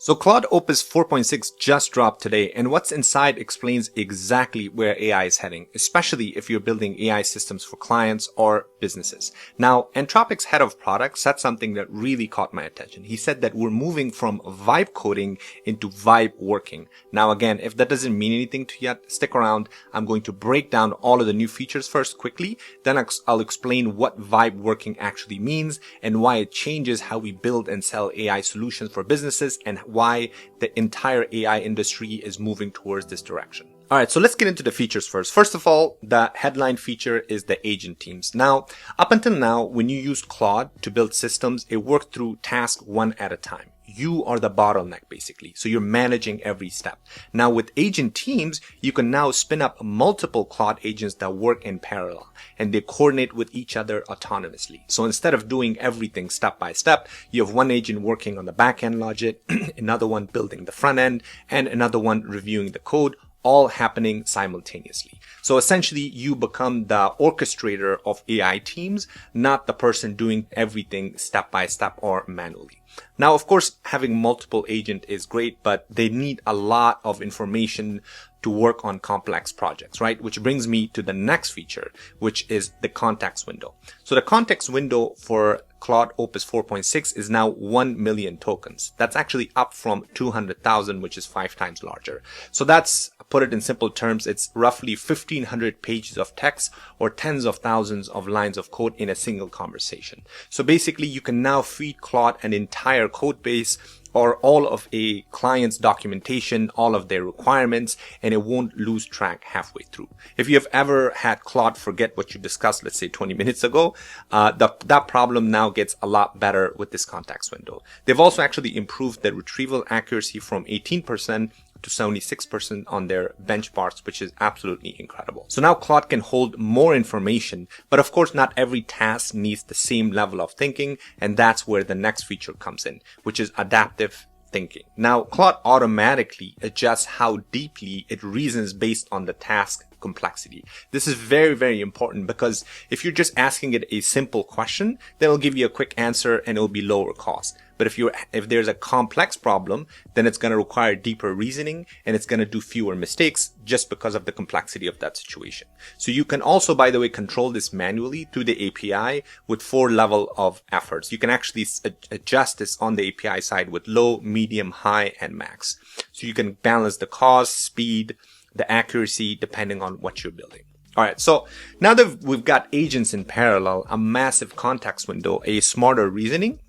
So Claude Opus 4.6 just dropped today, and what's inside explains exactly where AI is heading, especially if you're building AI systems for clients or businesses. Now, Anthropic's head of product said something that really caught my attention. He said that we're moving from vibe coding into vibe working. Now, again, if that doesn't mean anything to you yet, stick around. I'm going to break down all of the new features first quickly, then I'll explain what vibe working actually means and why it changes how we build and sell AI solutions for businesses and why the entire AI industry is moving towards this direction. All right, so let's get into the features first. First of all, the headline feature is the agent teams. Now, up until now, when you used Claude to build systems, it worked through task one at a time. You are the bottleneck, basically. So you're managing every step. Now with agent teams, you can now spin up multiple Claude agents that work in parallel and they coordinate with each other autonomously. So instead of doing everything step by step, you have one agent working on the back end logic, another one building the front end, and another one reviewing the code, all happening simultaneously. So essentially you become the orchestrator of AI teams, not the person doing everything step by step or manually. Now, of course, having multiple agents is great, but they need a lot of information to work on complex projects, right? Which brings me to the next feature, which is the context window. So the context window for Claude Opus 4.6 is now 1 million tokens. That's actually up from 200,000, which is 5 times larger. So that's, put it in simple terms, it's roughly 1,500 pages of text or tens of thousands of lines of code in a single conversation. So basically, you can now feed Claude an entire code base or all of a client's documentation, all of their requirements, and it won't lose track halfway through. If you have ever had Claude forget what you discussed, let's say 20 minutes ago, that problem now gets a lot better with this context window. They've also actually improved the retrieval accuracy from 18% to 76% on their benchmarks, which is absolutely incredible. So now Claude can hold more information, but of course not every task needs the same level of thinking, and that's where the next feature comes in, which is adaptive thinking. Now, Claude automatically adjusts how deeply it reasons based on the task complexity. This is very, very important because if you're just asking it a simple question, then it'll give you a quick answer and it'll be lower cost. But if there's a complex problem, then it's going to require deeper reasoning and it's going to do fewer mistakes just because of the complexity of that situation. So you can also, by the way, control this manually through the API with 4 levels of efforts. You can actually adjust this on the API side with low, medium, high, and max. So you can balance the cost, speed, the accuracy, depending on what you're building. All right, so now that we've got agents in parallel, a massive context window, a smarter reasoning.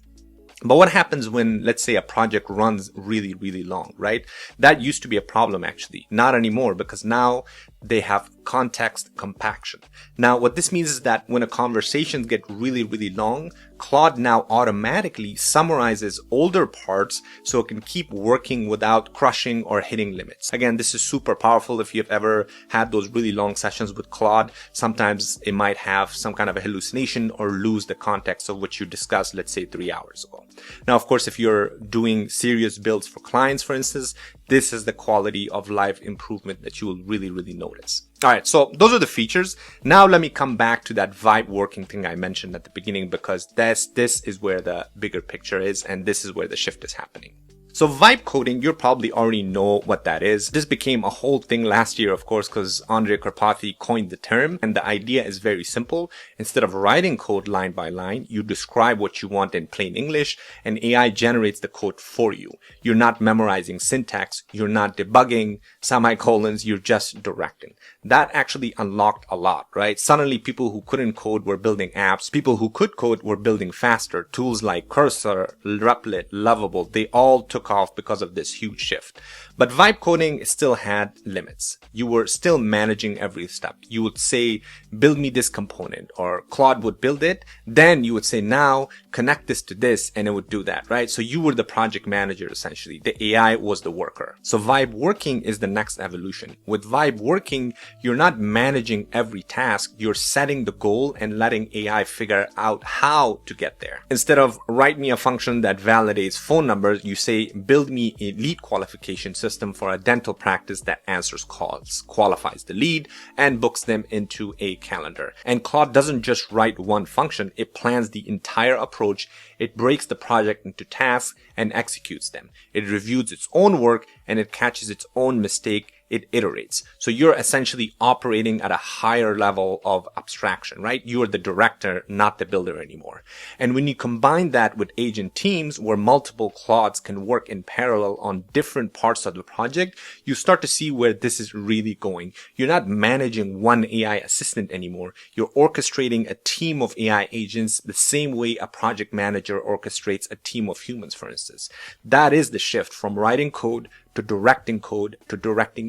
But what happens when, let's say, a project runs really, really long, right? That used to be a problem, actually. Not anymore, because now they have context compaction. Now, what this means is that when a conversation gets really, really long, Claude now automatically summarizes older parts so it can keep working without crushing or hitting limits. Again, this is super powerful. If you've ever had those really long sessions with Claude, sometimes it might have some kind of a hallucination or lose the context of what you discussed, let's say 3 hours ago. Now, of course, if you're doing serious builds for clients, for instance, this is the quality of life improvement that you will really, really notice. All right, so those are the features. Now let me come back to that vibe working thing I mentioned at the beginning, because this is where the bigger picture is, and this is where the shift is happening. So vibe coding, you probably already know what that is. This became a whole thing last year, of course, because Andrej Karpathy coined the term. And the idea is very simple. Instead of writing code line by line, you describe what you want in plain English, and AI generates the code for you. You're not memorizing syntax. You're not debugging semicolons. You're just directing. That actually unlocked a lot, right? Suddenly, people who couldn't code were building apps. People who could code were building faster. Tools like Cursor, Replit, Lovable, they all took off because of this huge shift. But vibe coding still had limits. You were still managing every step. You would say, build me this component, or Claude would build it. Then you would say, now connect this to this, and it would do that, right? So you were the project manager, essentially. The AI was the worker. So vibe working is the next evolution. With vibe working, you're not managing every task. You're setting the goal and letting AI figure out how to get there. Instead of write me a function that validates phone numbers, you say, build me a lead qualification system for a dental practice that answers calls, qualifies the lead, and books them into a calendar. And Claude doesn't just write one function, it plans the entire approach approach, it breaks the project into tasks and executes them. It reviews its own work and it catches its own mistake. It iterates. So you're essentially operating at a higher level of abstraction, right? You are the director, not the builder anymore. And when you combine that with agent teams where multiple Claudes can work in parallel on different parts of the project, you start to see where this is really going. You're not managing one AI assistant anymore. You're orchestrating a team of AI agents the same way a project manager orchestrates a team of humans, for instance. That is the shift from writing code to directing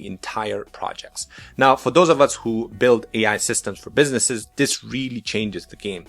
entire projects. Now, for those of us who build AI systems for businesses, this really changes the game.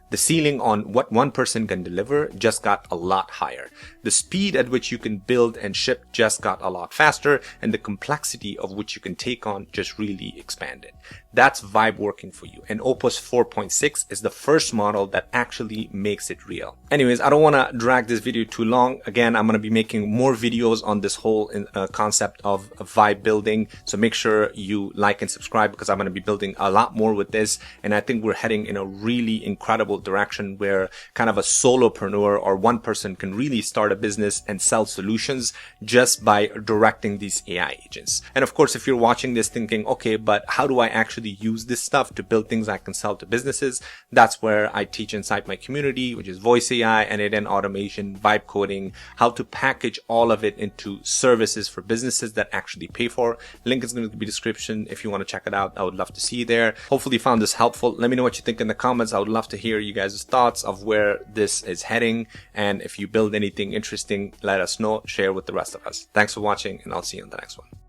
The ceiling on what one person can deliver just got a lot higher. The speed at which you can build and ship just got a lot faster, and the complexity of which you can take on just really expanded. That's Vibe working for you. And Opus 4.6 is the first model that actually makes it real. Anyways, I don't want to drag this video too long. Again, I'm going to be making more videos on this whole concept of Vibe building. So make sure you like and subscribe because I'm going to be building a lot more with this. And I think we're heading in a really incredible direction where kind of a solopreneur or one person can really start a business and sell solutions just by directing these AI agents. And of course, if you're watching this thinking, okay, but how do I actually use this stuff to build things I can sell to businesses? That's where I teach inside my community, which is voice AI, end-to-end automation, vibe coding, how to package all of it into services for businesses that actually pay for. Link is going to be description if you want to check it out. I would love to see you there. Hopefully you found this helpful. Let me know what you think in the comments. I would love to hear you guys' thoughts of where this is heading. And if you build anything interesting, let us know, share with the rest of us. Thanks for watching, and I'll see you on the next one.